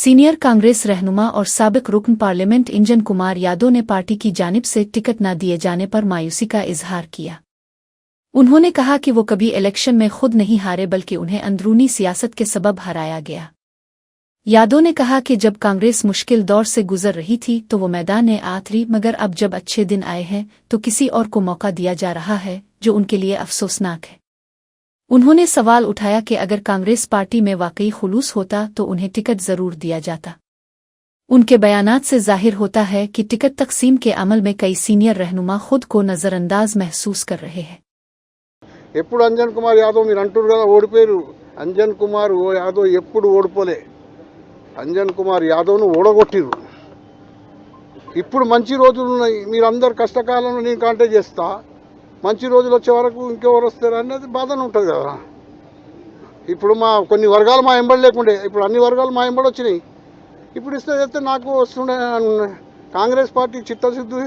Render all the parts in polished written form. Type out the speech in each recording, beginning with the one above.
Senior Congress रहनुमा और साबिक रुकन पार्लियामेंट इंजन कुमार यादव ने पार्टी की जानिब से टिकट न दिए जाने पर मायूसी का इजहार किया। उन्होंने कहा कि वो कभी इलेक्शन में खुद नहीं हारे बल्कि उन्हें अंदरूनी सियासत के सबब हराया गया। यादव ने कहा कि जब कांग्रेस मुश्किल दौर से गुजर रही थी तो वो मैदान में आतरी, मगर अब जब अच्छे दिन आए हैं तो किसी और को मौका दिया जा रहा है, जो उनके लिए अफसोसनाक है। उन्होंने सवाल उठाया कि अगर कांग्रेस पार्टी में वाकई खुलूस होता तो उन्हें टिकट जरूर दिया जाता। उनके बयानात से जाहिर होता है कि टिकट तकसीम के अमल में कई सीनियर रहनुमा खुद को नजरअंदाज महसूस कर रहे हैं। ఎప్పుడు అంజన్ కుమార్ యాదవ్ మీరు అంటారు కదా ఓడిపోయారు, అంజన్ కుమార్ యాదవ్ ఎప్పుడు ఓడిపోలే, అంజన్ కుమార్ యాదవ్ను ఓడగొట్టిరు। ఇప్పుడు మంచి రోజులు ఉన్నాయి, మీరందరూ కష్టకాలంలో నేను కాంటాక్ట్ చేస్తా, మంచి రోజులు వచ్చే వరకు ఇంకెవరు వస్తారు అనేది బాధనే ఉంటుంది కదా। ఇప్పుడు మా కొన్ని వర్గాలు మా ఎంబడి లేకుండే, ఇప్పుడు అన్ని వర్గాలు మా ఎంబడి వచ్చినాయి। ఇప్పుడు ఇస్తే చెప్తే నాకు వస్తుండే, కాంగ్రెస్ పార్టీ చిత్తశుద్ధి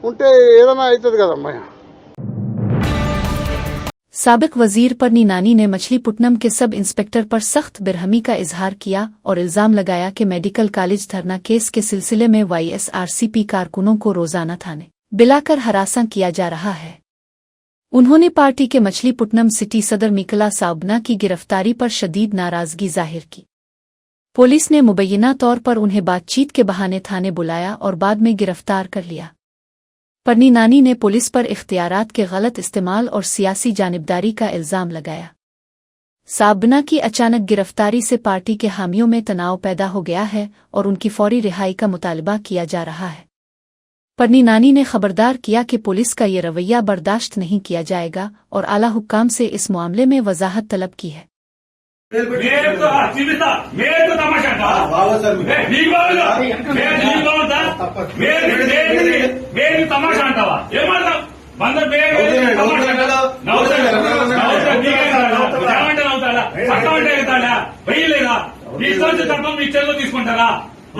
ఉంటే ఏదైనా అవుతుంది కదమ్మా। साबिक वजीर परनी नानी ने मछलीपट्टनम के सब इंस्पेक्टर पर सख्त बेरहमी का इजहार किया और इल्जाम लगाया कि मेडिकल कॉलेज धरना केस के सिलसिले में वाईएसआरसीपी कारकुनों को रोजाना थाने बुलाकर हरासा किया जा रहा है। उन्होंने पार्टी के मछलीपट्टनम सिटी सदर मिकला साबना की गिरफ्तारी पर शदीद नाराजगी जाहिर की। पुलिस ने मुबैना तौर पर उन्हें बातचीत के बहाने थाने बुलाया और बाद में गिरफ्तार कर लिया। परनी नानी ने पुलिस पर इख्तियारात के गलत इस्तेमाल और सियासी जानिबदारी का इल्जाम लगाया। साबना की अचानक गिरफ्तारी से पार्टी के हामियों में तनाव पैदा हो गया है और उनकी फौरी रिहाई का मुतालबा किया जा रहा है। परनी नानी ने खबरदार किया कि पुलिस का ये रवैया बर्दाश्त नहीं किया जाएगा और आला हुक्काम से इस मामले में वजाहत तलब की है।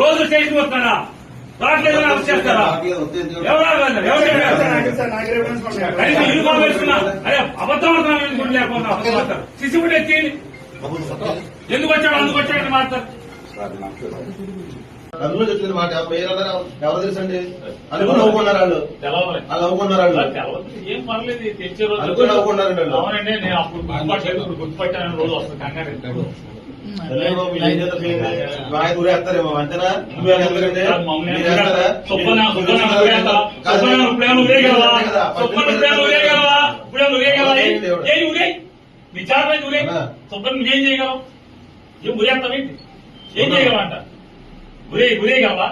రోజు స్టేషన్ వస్తాడా అబద్ధం లేకుండా సిసిబుడ్ ఎత్తి ఎందుకు వచ్చాడు అందుకు వచ్చాడని మాట్లాడతారు। అందులో చెప్పిన మాట ఎవరు తెలుసండి అనుకుని నవ్వుకున్నారు వాళ్ళు, వాళ్ళు నవ్వుకున్నారు వాళ్ళు, ఏం పర్లేదు తెచ్చే రోజు అనుకుని నవ్వుకున్నారండి వాళ్ళు। అవునండి, నేను అప్పుడు గుర్తుపట్టాను, రోజు వస్తాను కంగారు ఊరేస్తారేమో అంతేనా? నువ్వేస్తారండి విచారణ ఊరే సుబ్బన్ నువ్వేం చేయగలవు? ఏం ఊరేస్తావేంటి? ఏం చేయగలవంట? ఊరేయగలవా?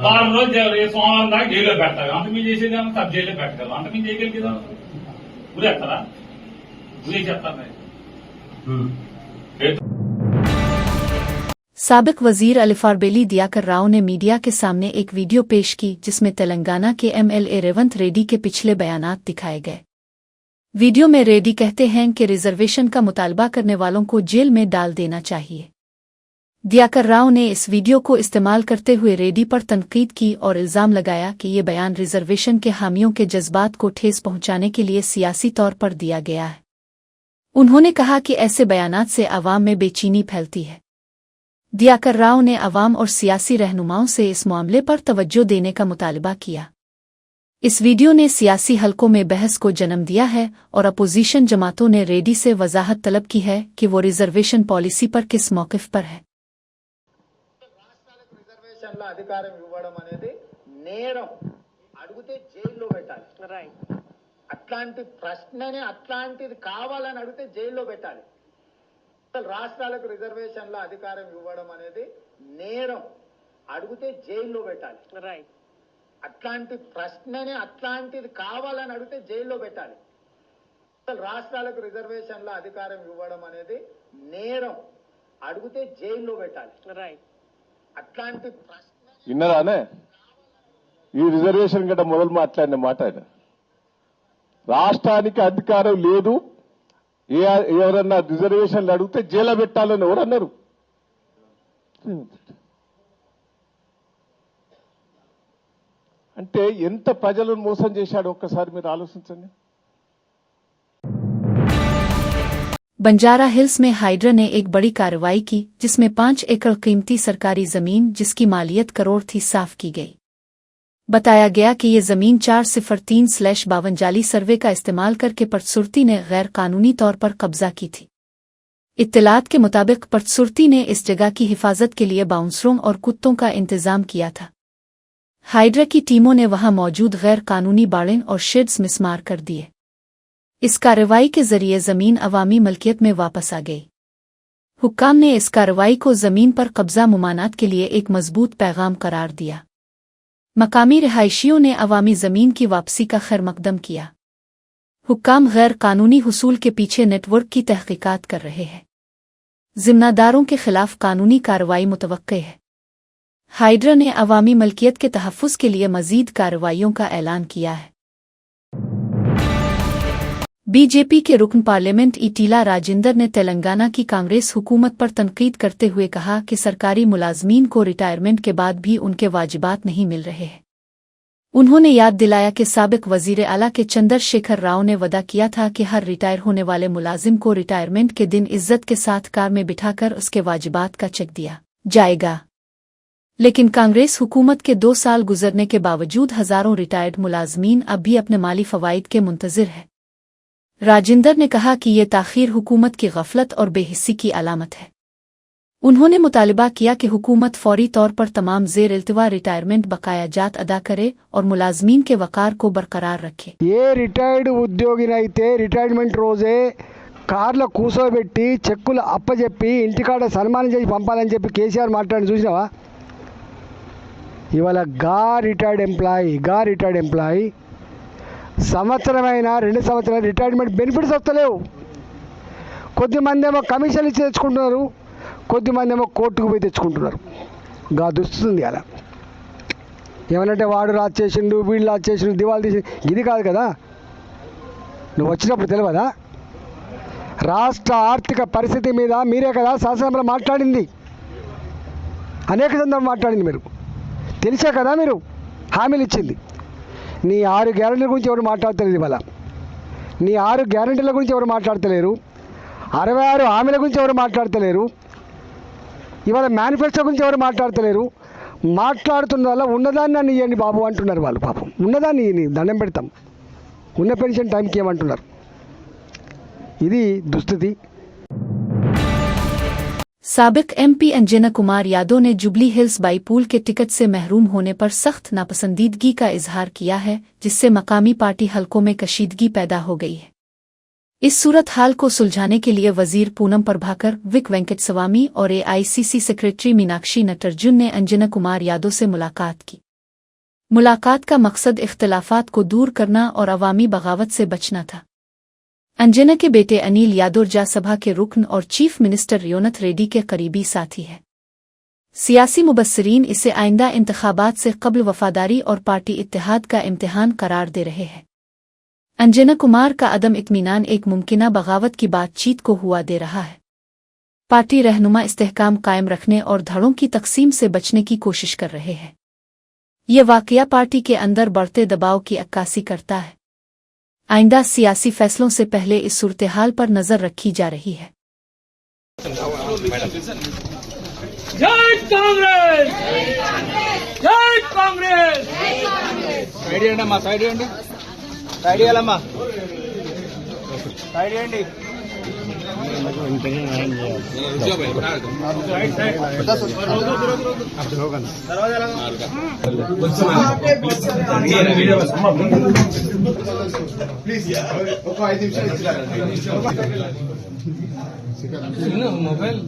వారం రోజు సోమవారం దాకా జైల్లో పెడతారు, అంత మీరు చేసేది సబ్ జైల్లో పెట్టగలరు, అంత మీరు చేయగలిగేదా? ఊరేస్తారా? ఊరే చెప్తారు। साबिक वजीर अलिफारबेली दियाकर राव ने मीडिया के सामने एक वीडियो पेश की जिसमें तेलंगाना के एमएलए रेवंत रेड्डी के पिछले बयानात दिखाए गए। वीडियो में रेड्डी कहते हैं कि रिजर्वेशन का मुतालबा करने वालों को जेल में डाल देना चाहिए। दियाकर राव ने इस वीडियो को इस्तेमाल करते हुए रेड्डी पर तनकीद की और इल्जाम लगाया कि ये बयान रिजर्वेशन के हामियों के जज्बात को ठेस पहुंचाने के लिए सियासी तौर पर दिया गया है। उन्होंने कहा कि ऐसे बयानात से आवाम में बेचैनी फैलती है। दियाकर राव ने आवाम और सियासी रहनुमाओं से इस मामले पर तवज्जो देने का मुतालबा किया। इस वीडियो ने सियासी हलकों में बहस को जन्म दिया है और अपोजिशन जमातों ने रेड्डी से वजाहत तलब की है कि वो रिजर्वेशन पॉलिसी पर किस मौक़िफ़ पर है। అట్లాంటి ప్రశ్నని అట్లాంటిది కావాలని అడిగితే జైల్లో పెట్టాలి। రాష్ట్రాలకు రిజర్వేషన్ల అధికారం ఇవ్వడం అనేది నేరం, అడిగితే జైల్లో పెట్టాలి। అట్లాంటి ప్రశ్నని అట్లాంటిది కావాలని అడిగితే జైల్లో పెట్టాలి। రాష్ట్రాలకు రిజర్వేషన్ల అధికారం ఇవ్వడం అనేది నేరం, అడిగితే జైల్లో పెట్టాలి। అట్లాంటి ప్రశ్న విన్నారానే? ఈ రిజర్వేషన్ గట్ట మొదలు మాట్లాడిన మాట ఆయన, రాష్ట్రానికి అధికారం లేదు, ఎవరన్నా రిజర్వేషన్లు అడిగితే జైలు పెట్టాలని ఎవరన్నారు? అంటే ఎంత ప్రజలను మోసం చేశాడో ఒక్కసారి మీరు ఆలోచించండి। बंजारा हिल्स में हाइड्रा ने एक बड़ी कार्रवाई की जिसमें 5 एकड़ कीमती सरकारी जमीन जिसकी मालियत करोड़ थी साफ की गई। बताया गया कि ये जमीन 403/52 जाली सर्वे का इस्तेमाल करके पटसुर्ती ने गैर कानूनी तौर पर कब्जा की थी। इत्तलात के मुताबिक पटसुर्ती ने इस जगह की हिफाजत के लिए बाउंसरों और कुत्तों का इंतजाम किया था। हाइड्रा की टीमों ने वहां मौजूद गैर कानूनी बाड़ें और शेड्स मिसमार कर दिए। इस कार्रवाई के जरिए जमीन अवामी मलकियत में वापस आ गई। हुक्काम ने इस कार्रवाई को जमीन पर कब्जा मुमानात के लिए एक मजबूत पैगाम करार दिया। मकामी रिहायशियों ने अवामी जमीन की वापसी का खैरमकदम किया। हुक्काम गैर कानूनी हुसूल के पीछे नेटवर्क की तहकीकात कर रहे हैं। जिम्मेदारों के खिलाफ कानूनी कार्रवाई मुतवक्के है। हाइड्रा ने अवामी मलकियत के तहफ़्फ़ुज़ के लिए मज़ीद कार्रवाइयों का ऐलान किया है। बीजेपी के रुकन पार्लियामेंट ईटीला राजेंद्र ने तेलंगाना की कांग्रेस हुकूमत पर तनकीद करते हुए कहा कि सरकारी मुलाजमीन को रिटायरमेंट के बाद भी उनके वाजिबात नहीं मिल रहे हैं। उन्होंने याद दिलाया कि साबिक वजीर आला के चंद्रशेखर राव ने वादा किया था कि हर रिटायर होने वाले मुलाजिम को रिटायरमेंट के दिन इज्जत के साथ कार में बिठाकर उसके वाजिबात का चेक दिया जाएगा। लेकिन कांग्रेस हुकूमत के 2 साल गुजरने के बावजूद हजारों रिटायर्ड मुलाजमीन अब भी अपने माली फवाइद के मुंतजिर हैं। राजेंद्र ने कहा कि ये ताख़ीर हुकूमत की गफलत और बेहिस्सी की अलामत है। उन्होंने मुतालिबा किया कि हुकूमत फौरी तौर पर तमाम ज़ेर इल्तिवा रिटायरमेंट बकाया जात अदा करे और मुलाजमीन के वक़ार को बरकरार रखे। ఏ రిటైర్డ్ ఉద్యోగినైతే రిటైర్మెంట్ రోజే కార్లో కూసోబెట్టి చెక్కులు అప్పచెప్పి ఇంటికాడ సన్మానం చేసి పంపాలని చెప్పి కేసీఆర్ మాట్లాడి చూసినావా? ఇవాళ రిటైర్డ్ ఎంప్లాయీ సంవత్సరమైనా 2 సంవత్సరాలు రిటైర్మెంట్ బెనిఫిట్స్ వస్తలేవు. కొద్దిమంది ఏమో కమిషన్లు ఇచ్చి తెచ్చుకుంటున్నారు, కొద్దిమంది ఏమో కోర్టుకు పోయి తెచ్చుకుంటున్నారు. గా దుస్తుంది అలా ఏమనంటే వాడు రాజు చేసిండు, వీళ్ళు రాజు చేసిండు, దివాళి తీసి ఇది కాదు కదా. నువ్వు వచ్చినప్పుడు తెలియదా? రాష్ట్ర ఆర్థిక పరిస్థితి మీద మీరే కదా శాసనసభలో మాట్లాడింది, అనేక సందర్భాలు మాట్లాడింది. మీరు తెలిసే కదా మీరు హామీలు ఇచ్చింది. నీ 6 గ్యారెంటీల గురించి ఎవరు మాట్లాడతలేదు. ఇవాళ నీ 6 గ్యారెంటీల గురించి ఎవరు మాట్లాడతలేరు. 66 హామీల గురించి ఎవరు మాట్లాడతలేరు. ఇవాళ మేనిఫెస్టో గురించి ఎవరు మాట్లాడతలేరు. మాట్లాడుతున్న వల్ల ఉన్నదాన్ని నన్ను ఇవ్వండి బాబు అంటున్నారు వాళ్ళు. పాపం ఉన్నదాన్ని దండం పెడతాం, ఉన్న పెన్షన్ టైంకి ఏమంటున్నారు. ఇది దుస్థితి. साबिक MP अंजना कुमार यादव ने जुबली हिल्स बाईपूल के टिकट से महरूम होने पर सख्त नापसंदीदगी का इजहार किया है, जिससे मकामी पार्टी हलकों में कशीदगी पैदा हो गई है। इस सूरत हाल को सुलझाने के लिए वजीर पूनम प्रभाकर, विक वेंकटस्वामी और AICC सेक्रेटरी मीनाक्षी नटराजन ने अंजना कुमार यादव से मुलाकात की। मुलाकात का मकसद इख्तलाफात को दूर करना और अवामी बगावत से बचना था। अंजना के बेटे अनिल यादव राज्यसभा के रुकन और चीफ मिनिस्टर रेवंत रेड्डी के करीबी साथी है। सियासी मुबस्सिरीन इसे आइंदा इंतखाबात से कब्ल वफादारी और पार्टी इत्तेहाद का इम्तिहान करार दे रहे हैं। अंजना कुमार का अदम इत्मीनान एक मुमकिना बगावत की बातचीत को हुआ दे रहा है। पार्टी रहनुमा इस्तेहकाम कायम रखने और धड़ों की तकसीम से बचने की कोशिश कर रहे हैं। ये वाकया पार्टी के अंदर बढ़ते दबाव की अक्कासी करता है। आइंदा सियासी फैसलों से पहले इस सूरत-ए-हाल पर नजर रखी जा रही है। जय कांग्रेस, जय कांग्रेस। సైడ్ చేయండి అమ్మా, సైడ్ చేయండి, సైడ్ చేయాలమ్మా, సైడ్ చేయండి. మొబైల్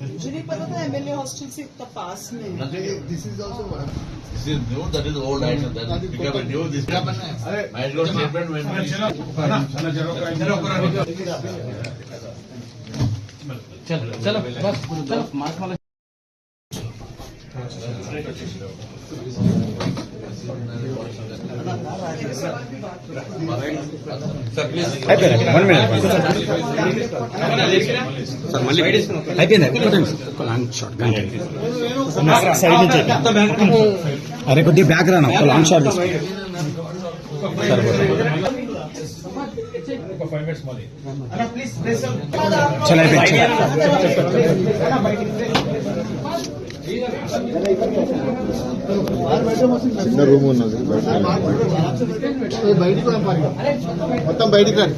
मुझे नहीं पता था MLA हॉस्टल से इतना पास में. This is new, that is old item. That is become a new. This my lord statement when चलो बस चलो मास्क वाला అరే కొద్దిగా బ్యాక్ రానా, లాంగ్ షాట్ ఒక 5 minutes మళ్ళీ అన్న ప్లీజ్ ప్లీజ్ చిన్న రూమ్ ఉన్నది మొత్తం బయటికి రండి.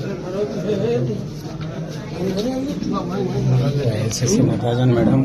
नटराजन मैडम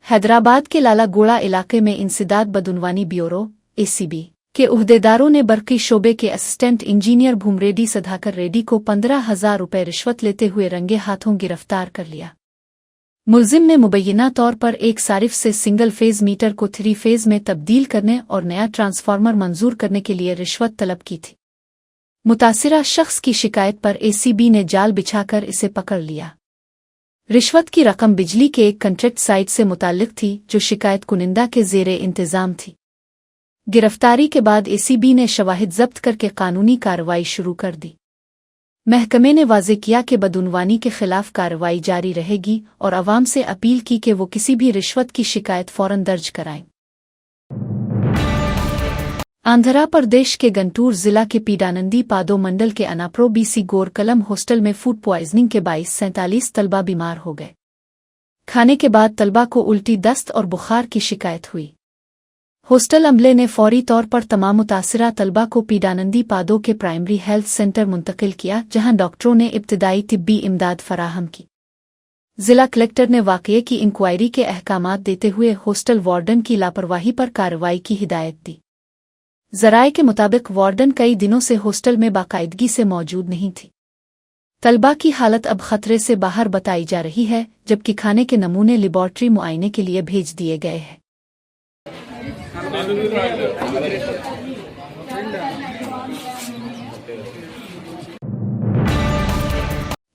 हैदराबाद के लालागोड़ा इलाके में इंसदाद बदउनवानी ब्यूरो (एसीबी) के उहदेदारों ने बरकी शोबे के असिस्टेंट इंजीनियर भूमरेड्डी सदाकर रेड्डी को 15,000 रुपये रिश्वत लेते हुए रंगे हाथों गिरफ्तार कर लिया। मुलजिम ने मुबैना तौर पर एक सारिफ से सिंगल फेज मीटर को 3 फेज में तब्दील करने और नया ट्रांसफार्मर मंजूर करने के लिए रिश्वत तलब की थी। मुतासिरा शख्स की शिकायत पर एसीबी ने जाल बिछाकर इसे पकड़ लिया। रिश्वत की रकम बिजली के एक कंट्रैक्ट साइट से मुताल्लिक थी जो शिकायत कुनिंदा के ज़ेरे इंतजाम थी। गिरफ्तारी के बाद एसीबी ने शवाहिद जब्त करके कानूनी कार्रवाई शुरू कर दी। महकमे ने वाज़े किया कि बदउनवानी के खिलाफ कार्रवाई जारी रहेगी और अवाम से अपील की कि वो किसी भी रिश्वत की शिकायत फौरन दर्ज कराएं। आंध्र प्रदेश के गंटूर जिला के पीडानंदी पादो मंडल के अनाप्रो बीसी गोरकलम हॉस्टल में फूड पॉइजनिंग के 47 तलबा बीमार हो गए। खाने के बाद तलबा को उल्टी, दस्त और बुखार की शिकायत हुई। हॉस्टल अमले ने फौरी तौर पर तमाम मुतासिरा तलबा को पीडानंदी पादो के प्राइमरी हेल्थ सेंटर मुंतकिल किया, जहां डॉक्टरों ने इब्तदाई तिब्बी इमदाद फराहम की। जिला कलेक्टर ने वाक़ये की इंक्वायरी के अहकामात देते हुए हॉस्टल वार्डन की लापरवाही पर कार्रवाई की हिदायत दी। ज़राए के मुताबिक वार्डन कई दिनों से हॉस्टल में बाकायदगी से मौजूद नहीं थी। तलबा की हालत अब खतरे से बाहर बताई जा रही है, जबकि खाने के नमूने लेबॉर्ट्री मुआयने के लिए भेज दिए गए हैं।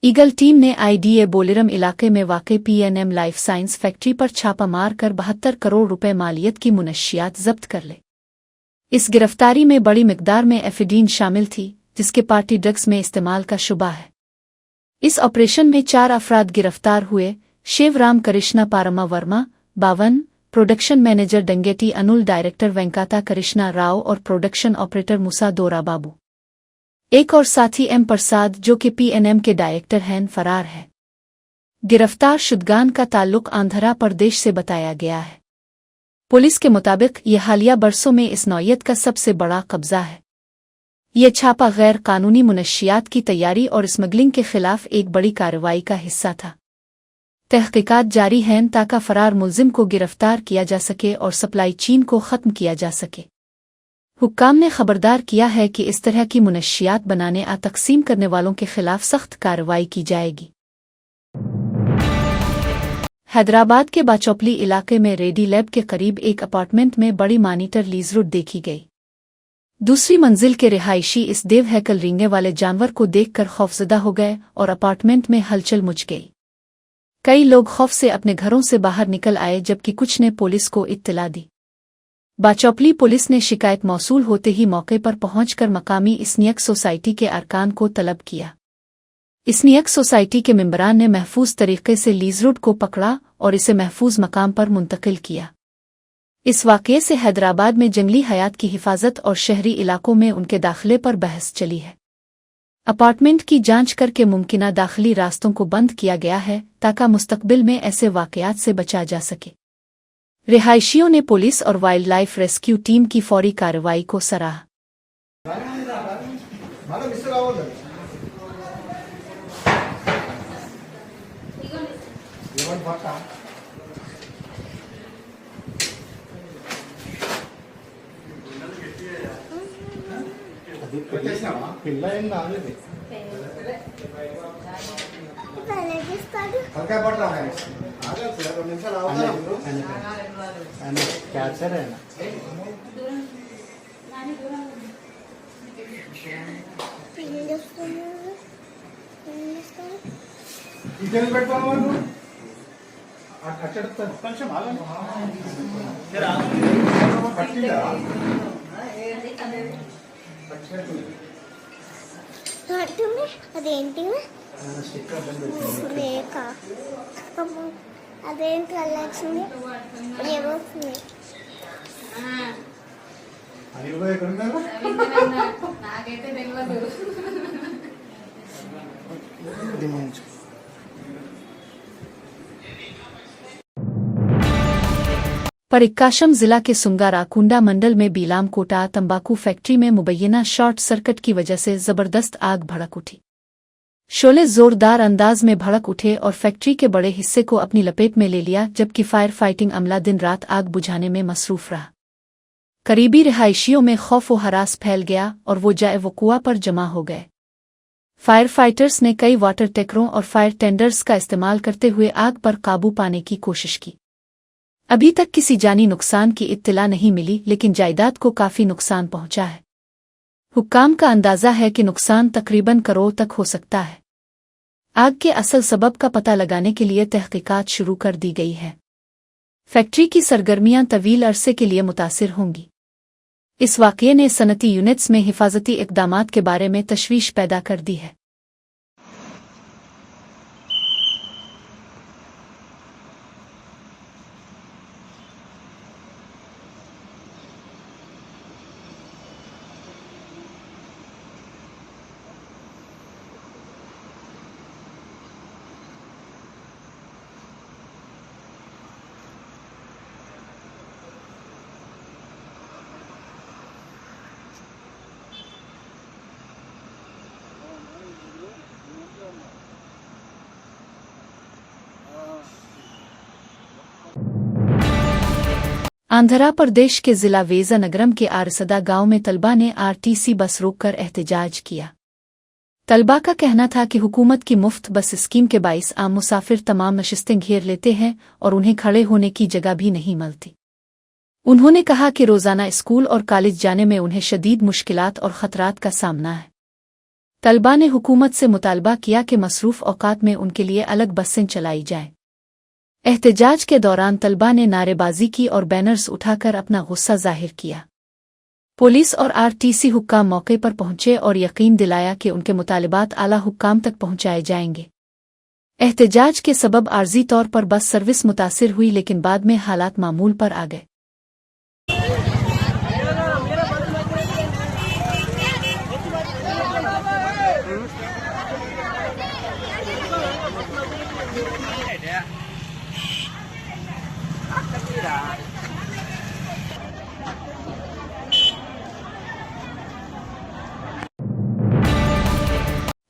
ईगल टीम ने आईडीए बोलेरम इलाके में वाक़े पीएनएम लाइफ साइंस फैक्ट्री पर छापा मार कर 72 करोड़ रुपए मालियत की मुनशियात जब्त कर ले। इस गिरफ्तारी में बड़ी मिकदार में एफिडीन शामिल थी, जिसके पार्टी ड्रग्स में इस्तेमाल का शुबा है। इस ऑपरेशन में 4 अफराद गिरफ्तार हुए: Shivaram Krishna Parama Varma 52, production manager Dangeti Anul, director Venkata Krishna Rao और प्रोडक्शन ऑपरेटर मुसा दोरा बाबू। एक और साथी एम प्रसाद, जो कि पीएनएम के डायरेक्टर हैं, फरार है। गिरफ्तार शुदगान का ताल्लुक आंध्र प्रदेश से बताया गया है। पुलिस के मुताबिक यह हालिया बरसों में इस नौयत का सबसे बड़ा कब्जा है। यह छापा गैर कानूनी मुनशियात की तैयारी और स्मगलिंग के खिलाफ एक बड़ी कार्रवाई का हिस्सा था। तहकीकात जारी हैं ताकि फरार मुलजिम को गिरफ्तार किया जा सके और सप्लाई चेन को ख़त्म किया जा सके। हुक्काम ने खबरदार किया है कि इस तरह की मुनशियात बनाने या तकसीम करने वालों के खिलाफ सख्त कार्रवाई की जाएगी। हैदराबाद के बाचौपली इलाके में रेडी लैब के करीब एक अपार्टमेंट में बड़ी मॉनिटर लीजरूट देखी गई। दूसरी मंजिल के रिहायशी इस देव हैकल रेंगने वाले जानवर को देखकर खौफजदा हो गए और अपार्टमेंट में हलचल मच गई। कई लोग खौफ से अपने घरों से बाहर निकल आए, जबकि कुछ ने पुलिस को इत्तला दी। बाचौपली पुलिस ने शिकायत मौसूल होते ही मौके पर पहुंचकर मकामी इस्नियक सोसाइटी के अरकान को तलब किया। इस्नियक सोसाइटी के मेंबरान ने महफूज तरीके से लीजरूट को पकड़ा और इसे महफूज मकाम पर मुंतकिल किया। इस वाक़ये से हैदराबाद में जंगली हयात की हिफाजत और शहरी इलाकों में उनके दाखिले पर बहस चली है। अपार्टमेंट की जांच करके मुमकिना दाखिली रास्तों को बंद किया गया है ताकि मुस्तकबिल में ऐसे वाक़यात से बचा जा सके। रिहायशियों ने पुलिस और वाइल्ड लाइफ रेस्क्यू टीम की फौरी कार्रवाई को सराहा। అదేంటి లేక అదేంటి అలా వచ్చింది ఏమవుతుంది నాకైతే తెలియదు. परिक्काशम जिला के सुंगारा कुंडा मंडल में बीलाम कोटा तंबाकू फैक्ट्री में मुबैना शॉर्ट सर्किट की वजह से जबरदस्त आग भड़क उठी। शोले जोरदार अंदाज में भड़क उठे और फैक्ट्री के बड़े हिस्से को अपनी लपेट में ले लिया, जबकि फायर फाइटिंग अमला दिन रात आग बुझाने में मसरूफ रहा। करीबी रिहायशियों में खौफ व हरास फैल गया और वो जाए वकुआ पर जमा हो गए। फायर फाइटर्स ने कई वाटर टैंकरों और फायर टेंडर्स का इस्तेमाल करते हुए आग पर काबू पाने की कोशिश की। अभी तक किसी जानी नुकसान की इत्तला नहीं मिली, लेकिन जायदाद को काफी नुकसान पहुंचा है। हुक्काम का अंदाजा है कि नुकसान तकरीबन करोड़ तक हो सकता है। आग के असल सबब का पता लगाने के लिए तहकीकात शुरू कर दी गई है। फैक्ट्री की सरगर्मियां तवील अरसे के लिए मुतासिर होंगी। इस वाक़ये ने सनती यूनिट्स में हिफाजती इक़दामात के बारे में तशवीश पैदा कर दी है। आंध्र प्रदेश के जिला वेज़नगरम के आरसदा गांव में तलबा ने आरटीसी बस रोककर एहतजाज किया। तलबा का कहना था कि हुकूमत की मुफ्त बस स्कीम के बाइस आम मुसाफिर तमाम नशिस्तें घेर लेते हैं और उन्हें खड़े होने की जगह भी नहीं मिलती। उन्होंने कहा कि रोज़ाना स्कूल और कॉलेज जाने में उन्हें शदीद मुश्किलात और ख़तरात का सामना है। तलबा ने हुकूमत से मुतालबा किया कि मसरूफ़ औकात में उनके लिए अलग बसें चलाई जाएं। एहतजाज के दौरान तलबा ने नारेबाजी की और बैनर्स उठाकर अपना गुस्सा जाहिर किया। पुलिस और आरटीसी हुक्काम मौके पर पहुंचे और यकीन दिलाया कि उनके मुतालिबात आला हुक्काम तक पहुंचाए जाएंगे। एहतजाज के सबब आर्जी तौर पर बस सर्विस मुतासिर हुई, लेकिन बाद में हालात मामूल पर आ गए।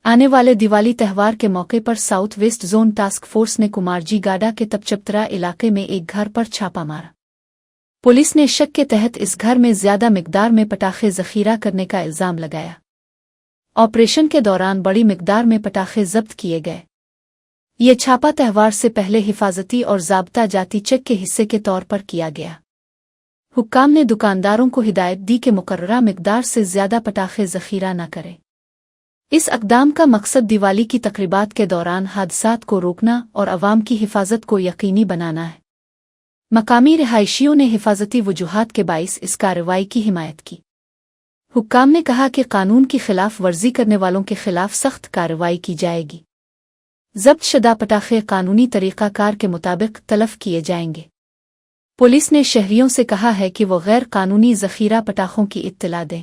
आने वाले दिवाली त्यौहार के मौके पर south west zone task force ने कुमारजी गाडा के तपचपतरा इलाके में एक घर पर छापा मारा। पुलिस ने शक के तहत इस घर में ज्यादा मिकदार में पटाखे जखीरा करने का इल्जाम लगाया। ऑपरेशन के दौरान बड़ी मिकदार में पटाखे जब्त किए गए। ये छापा त्यौहार से पहले हिफाजती और ज़ाब्ता जाती चेक के हिस्से के तौर पर किया गया। हुक्काम ने दुकानदारों को हिदायत दी कि मुकर्ररा मिकदार से ज्यादा पटाखे जखीरा न करें। इस अक़दाम का मकसद दिवाली की तक़रीबात के दौरान हादसात को रोकना और अवाम की हिफाजत को यकीनी बनाना है। मकामी रिहायशियों ने हिफाजती वजूहात के बाइस इस कार्रवाई की हिमायत की। हुक्काम ने कहा कि कानून की खिलाफ वर्जी करने वालों के खिलाफ सख्त कार्रवाई की जाएगी। जब्त शुदा पटाखे कानूनी तरीक़ाकार के मुताबिक तलफ किए जाएंगे। पुलिस ने शहरियों से कहा है कि वो गैर कानूनी ज़ख़ीरा पटाखों की इत्तला दें।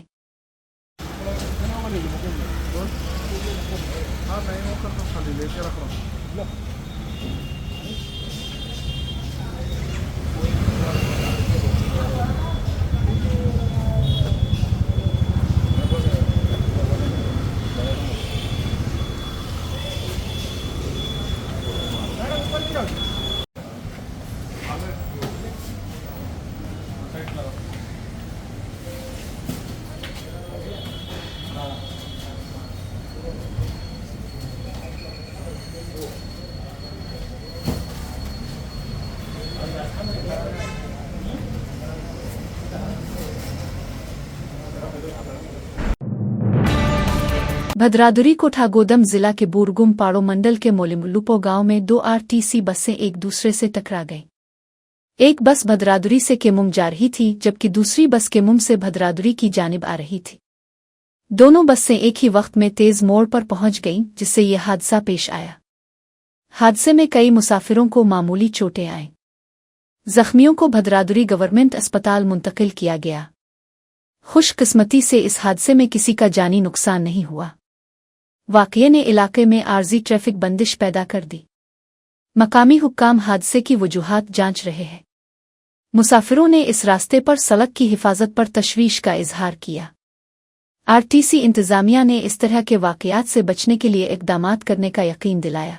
भद्रादुरी कोठागोदम जिला के बूरगुम पाड़ो मंडल के मोलिमुल्लुपो गांव में दो आरटीसी बसें एक दूसरे से टकरा गईं। एक बस भद्रादुरी से केमुम जा रही थी जबकि दूसरी बस केमुम से भद्रादुरी की जानिब आ रही थी। दोनों बसें एक ही वक्त में तेज मोड़ पर पहुंच गईं, जिससे यह हादसा पेश आया। हादसे में कई मुसाफिरों को मामूली चोटें आईं। जख्मियों को भद्रादुरी गवर्नमेंट अस्पताल मुंतकिल किया गया। खुशकिस्मती से इस हादसे में किसी का जानी नुकसान नहीं हुआ। वाक़ये ने इलाके में आर्जी ट्रैफिक बंदिश पैदा कर दी। मकामी हुक्काम हादसे की वजूहात जांच रहे हैं। मुसाफिरों ने इस रास्ते पर सड़क की हिफाजत पर तशवीश का इजहार किया। आरटीसी इंतजामिया ने इस तरह के वाक़यात से बचने के लिए इक़दामात करने का यकीन दिलाया।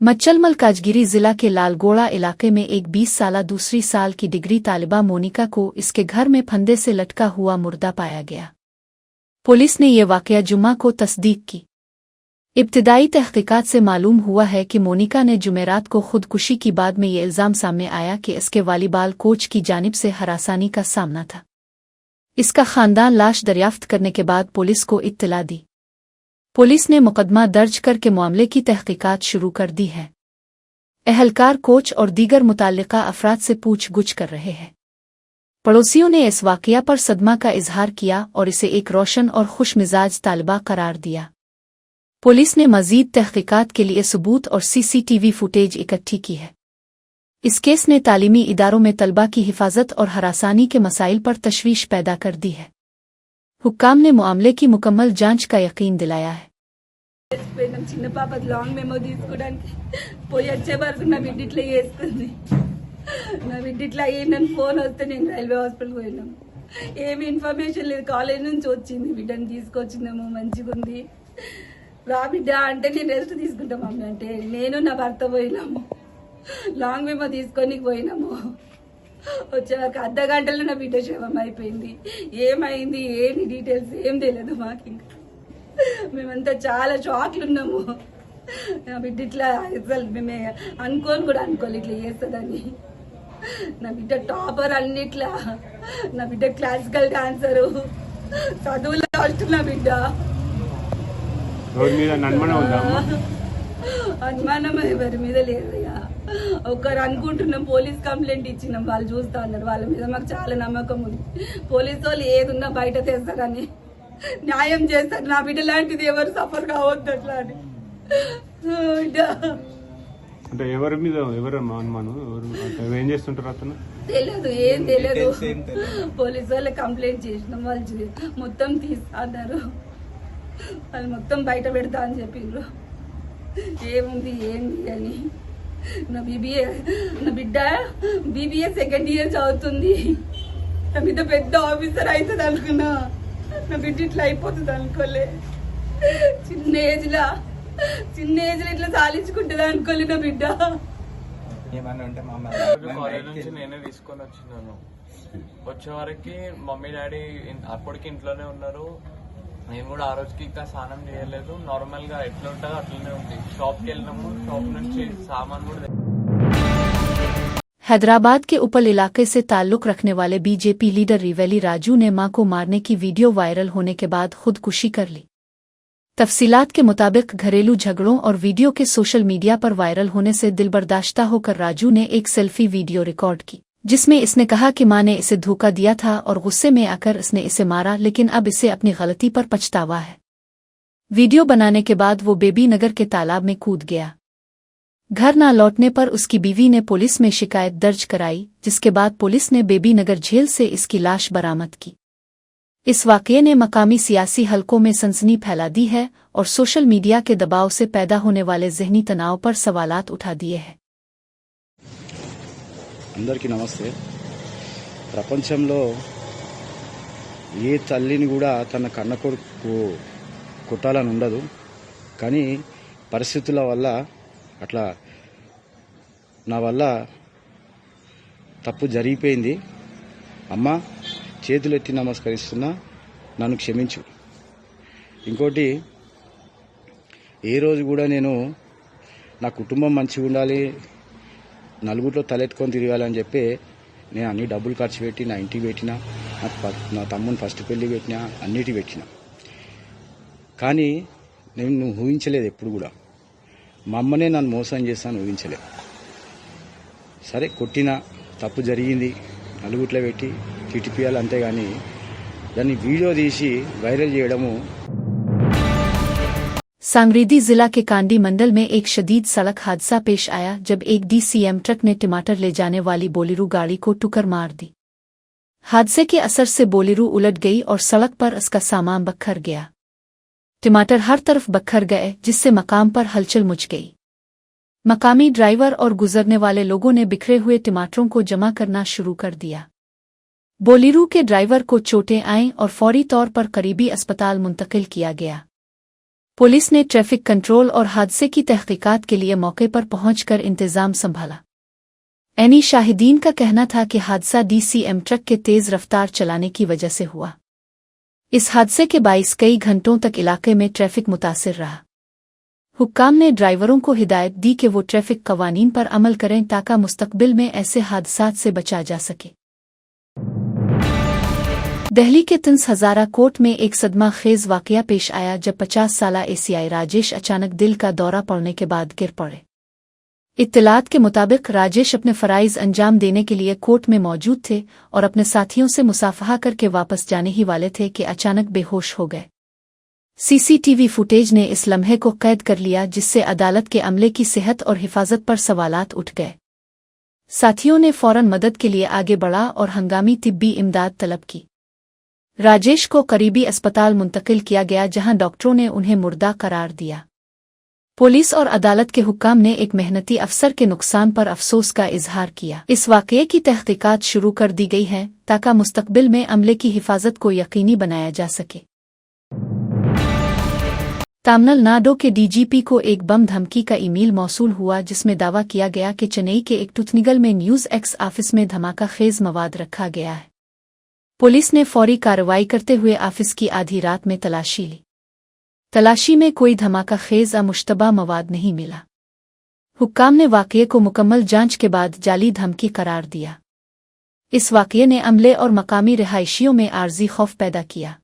मच्चलमल काजगिरी जिला के लालगोड़ा इलाके में एक 20 साला दूसरी साल की डिग्री तालिबा मोनिका को इसके घर में फंदे से लटका हुआ मुर्दा पाया गया। पुलिस ने यह वाकया जुम्मा को तस्दीक की। इब्तिदाई तहकीकात से मालूम हुआ है कि मोनिका ने जुमेरात को खुदकुशी की बाद में ये इल्ज़ाम सामने आया कि इसके वॉलीबॉल कोच की जानिब से हरासानी का सामना था। इसका खानदान लाश दरियाफ्त करने के बाद पुलिस को इत्तला दी। पुलिस ने मुकदमा दर्ज करके मामले की तहकीकात शुरू कर दी है। एहलकार कोच और दीगर मुताल्लिका अफराद से पूछगुछ कर रहे हैं। पड़ोसियों ने इस वाकया पर सदमा का इजहार किया और इसे एक रोशन और खुशमिजाज तालिबा करार दिया। पुलिस ने मजीद तहकीकात के लिए सबूत और CCTV फुटेज इकट्ठी की है। इस केस ने तालीमी इदारों में तलबा की हिफाजत और हरासानी के मसाइल पर तशवीश पैदा कर दी है। हुक्काम ने मामले की मुकम्मल जांच का यकीन दिलाया है। చిన్న పాప లాంగ్ మెమో తీసుకోవడానికి పోయి వచ్చే వరకు నా బిడ్డ ఇట్లా చేస్తుంది. నా బిడ్డ ఇట్లా అయ్యిందని ఫోన్ వస్తే నేను రైల్వే హాస్పిటల్ పోయినాం. ఏమి ఇన్ఫర్మేషన్ లేదు. కాలేజ్ నుంచి వచ్చింది, బిడ్డని తీసుకొచ్చిందేమో మంచిగా ఉంది రా బిడ్డ అంటే నేను రెస్ట్ తీసుకుంటాం మమ్మీ అంటే నేను నా భర్త పోయినాము. లాంగ్ మెమో తీసుకొని పోయినాము. వచ్చే వరకు అర్ధ గంటలో నా బిడ్డ శవం అయిపోయింది. ఏమైంది ఏంటి డీటెయిల్స్ ఏం తెలియదు మాకు. ఇంకా మేమంతా చాలా షాక్లు ఉన్నాము. నా బిడ్డ ఇట్లా అసలు మేమే అనుకోలే ఇట్లా చేస్తుందని. నా బిడ్డ టాపర్ అన్నిట్లా. నా బిడ్డ క్లాసికల్ డాన్సరు, చదువులో ఫస్ట్. నా బిడ్డ అనుమానం ఎవరి మీద లేదయ్యా. ఒకరు అనుకుంటున్నాం, పోలీస్ కంప్లైంట్ ఇచ్చినాం, వాళ్ళు చూస్తా అన్నారు. వాళ్ళ మీద మాకు చాలా నమ్మకం ఉంది. పోలీసు వాళ్ళు ఏదున్నా బయట తెస్తారని, న్యాయం చేస్తారు. నా బిడ్డ లాంటిది ఎవరు సఫర్ కావద్దు అట్లా అని. అంటే ఎవరి మీద ఎవరు అనుమానం ఏం చేస్తుంటారు అతను తెలియదు, ఏం తెలియదు. పోలీసు వాళ్ళు కంప్లైంట్ చేసినాం, వాళ్ళు మొత్తం తీస్తా అన్నారు. వాళ్ళు మొత్తం బయట పెడతా అని చెప్పిండ్రు. ఏముంది ఏంది అని. నా బిడ్డ BBA సెకండ్ ఇయర్ చదువుతుంది. నా బిడ్డ పెద్ద ఆఫీసర్ అవుతుంది అనుకున్నా. నా బిడ్డ ఇట్లా అయిపోతుంది అనుకోలే. చిన్న ఏజ్ లో ఇట్లా సాధించుకుంటుంది అనుకోలే నా బిడ్డ. కాలేజ్ నుంచి నేనే తీసుకొని వచ్చినాను. వచ్చే వరకు మమ్మీ డాడీ అప్పటికి ఇంట్లోనే ఉన్నారు. నేను కూడా ఆ రోజుకి ఇంకా స్నానం చేయలేదు. నార్మల్ గా ఎట్లా ఉంటుందో అట్లనే ఉంది. షాప్ కి వెళ్ళినాము, షాప్ నుంచి సామాన్ కూడా। हैदराबाद के उपल इलाके से ताल्लुक रखने वाले बीजेपी लीडर रिवेली राजू ने मां को मारने की वीडियो वायरल होने के बाद खुदकुशी कर ली। तफसीलात के मुताबिक घरेलू झगड़ों और वीडियो के सोशल मीडिया पर वायरल होने से दिलबर्दाश्ता होकर राजू ने एक सेल्फी वीडियो रिकॉर्ड की, जिसमें इसने कहा कि मां ने इसे धोखा दिया था और गुस्से में आकर इसने इसे मारा, लेकिन अब इसे अपनी गलती पर पछतावा है। वीडियो बनाने के बाद वो बेबी नगर के तालाब में कूद गया। घर न लौटने पर उसकी बीवी ने पुलिस में शिकायत दर्ज कराई, जिसके बाद पुलिस ने बेबी नगर झील से इसकी लाश बरामद की। इस वाकये ने मकामी सियासी हलकों में सनसनी फैला दी है और सोशल मीडिया के दबाव से पैदा होने वाले ज़हनी तनाव पर सवालात उठा दिए हैं। అందరికీ నమస్తే। ప్రపంచంలో ఏ తల్లిని కూడా తన కన్న కొడుకు కొట్టాలని ఉండదు, కానీ పరిస్థితుల వల్ల అట్లా నా వల్ల తప్పు జరిగిపోయింది। అమ్మ చేతులెత్తి నమస్కరిస్తున్నా, నన్ను క్షమించు। ఇంకోటి, ఏ రోజు కూడా నేను నా కుటుంబం మంచిగా ఉండాలి, నలుగురిలో తలెత్తుకొని తిరగాలని చెప్పి నేను అన్ని డబ్బులు ఖర్చు పెట్టి నా ఇంటికి పెట్టినా, నా తమ్ముని ఫస్ట్ పెళ్లి పెట్టినా, అన్నిటికి పెట్టినా, కానీ నేను ఊహించలేదు ఎప్పుడు కూడా మా అమ్మనే నన్ను మోసం చేస్తాను ఊహించలేదు। సరే కొట్టినా తప్పు జరిగింది, నలుగురిలో పెట్టి తిట్టిపియాలి అంతేగాని దాన్ని వీడియో తీసి వైరల్ చేయడము। सांगरीदी जिला के कांडी मंडल में एक शदीद सड़क हादसा पेश आया जब एक DCM ट्रक ने टमाटर ले जाने वाली बोलेरो गाड़ी को टक्कर मार दी। हादसे के असर से बोलेरो उलट गई और सड़क पर उसका सामान बखर गया। टमाटर हर तरफ बखर गए, जिससे मकाम पर हलचल मच गई। मकामी ड्राइवर और गुजरने वाले लोगों ने बिखरे हुए टमाटरों को जमा करना शुरू कर दिया। बोलेरो के ड्राइवर को चोटें आईं और फौरी तौर पर करीबी अस्पताल मुंतकिल किया गया। पुलिस ने ट्रैफिक कंट्रोल और हादसे की तहकीकात के लिए मौके पर पहुंचकर इंतजाम संभाला। एनी शाहिदीन का कहना था कि हादसा DCM ट्रक के तेज रफ्तार चलाने की वजह से हुआ। इस हादसे के बाइस कई घंटों तक इलाके में ट्रैफिक मुतासिर रहा। हुक्काम ने ड्राइवरों को हिदायत दी कि वो ट्रैफिक कवानीन पर अमल करें ताकि मुस्तकबिल में ऐसे हादसात से बचा जा सके। दिल्ली के तिंस हजारा कोट में एक सदमा खेज वाकया पेश आया जब 50 साला ACI राजेश अचानक दिल का दौरा पड़ने के बाद गिर पड़े। इत्तलात के मुताबिक राजेश अपने फराइज अंजाम देने के लिए कोर्ट में मौजूद थे और अपने साथियों से मुसाफहा करके वापस जाने ही वाले थे कि अचानक बेहोश हो गए। CCTV फुटेज ने इस लम्हे को कैद कर लिया, जिससे अदालत के अमले की सेहत और हिफाजत पर सवालात उठ गए। साथियों ने फौरन मदद के लिए आगे बढ़ा और हंगामी तिब्बी इमदाद तलब की। राजेश को करीबी अस्पताल मुंतकिल किया गया, जहां डॉक्टरों ने उन्हें मुर्दा करार दिया। पुलिस और अदालत के हुक्काम ने एक मेहनती अफसर के नुकसान पर अफसोस का इजहार किया। इस वाकये की तहकीकात शुरू कर दी गई है ताकि मुस्तकबिल में अमले की हिफाजत को यकीनी बनाया जा सके। तमिलनाडु के DGP को एक बम धमकी का ईमेल मौसूल हुआ, जिसमें दावा किया गया कि चेन्नई के एक टूथनिगल में न्यूज़ एक्स ऑफिस में धमाका खेज मवाद रखा गया है। पुलिस ने फौरी कार्रवाई करते हुए ऑफिस की आधी रात में तलाशी ली। तलाशी में कोई धमाका खेज या मुश्तबा मवाद नहीं मिला। हुक्काम ने वाकये को मुकम्मल जांच के बाद जाली धमकी करार दिया। इस वाकये ने अमले और मकामी रिहायशियों में आर्जी खौफ पैदा किया।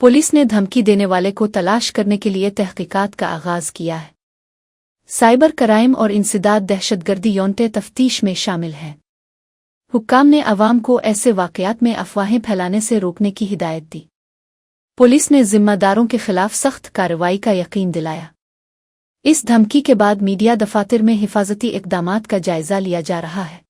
पुलिस ने धमकी देने वाले को तलाश करने के लिए तहकीकात का आगाज किया है। साइबर क्राइम और इंसदाद दहशतगर्दी यौनते तफ्तीश में शामिल हैं। हुक्काम ने अवाम को ऐसे वाकयात में अफवाहें फैलाने से रोकने की हिदायत दी। पुलिस ने जिम्मेदारों के खिलाफ सख्त कार्रवाई का यकीन दिलाया। इस धमकी के बाद मीडिया दफातर में हिफाजती इक़दामात का जायजा लिया जा रहा है।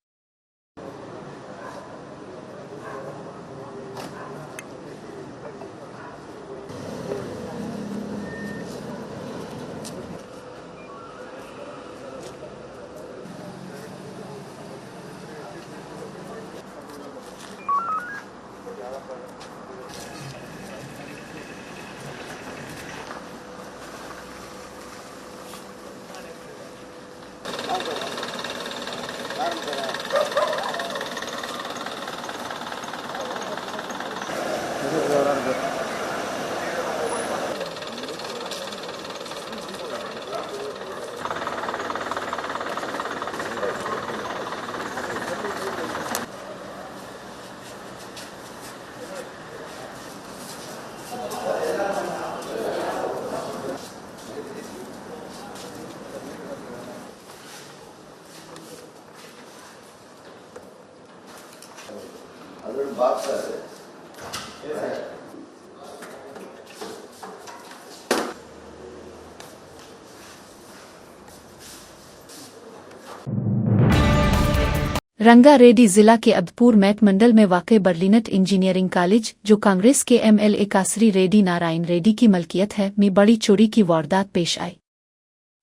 रंगारेड्डी जिला के अब्दपुर मैट मंडल में वाक़ बर्लिनट इंजीनियरिंग कॉलेज, जो कांग्रेस के MLA कासरी रेड्डी नारायण रेड्डी की मलकियत है, में बड़ी चोरी की वारदात पेश आई।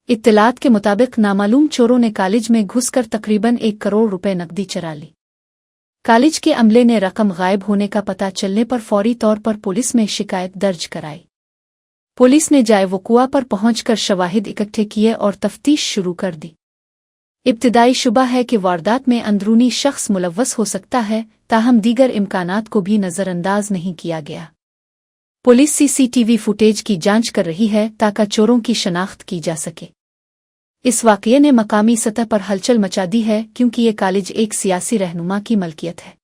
इत्तलात के मुताबिक नामालूम चोरों ने कॉलेज में घुसकर तकरीबन 1 करोड़ रुपए नकदी चुरा ली। कॉलेज के अमले ने रकम गायब होने का पता चलने पर फौरी तौर पर पुलिस में शिकायत दर्ज कराई। पुलिस ने जाए वकुआ पर पहुंचकर शवाहिद इकट्ठे किए और तफ्तीश शुरू कर दी। इब्तिदाई शुबा है कि वारदात में अंदरूनी शख्स मुलव्वस हो सकता है, ताहम दीगर इम्कानात को भी नज़रअंदाज नहीं किया गया। पुलिस CCTV फुटेज की जांच कर रही है ताकि चोरों की शनाख्त की जा सके। इस वाक़ये ने मकामी सतह पर हलचल मचा दी है क्योंकि ये कॉलेज एक सियासी रहनुमा की मलकियत है।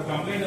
कंप्लेंट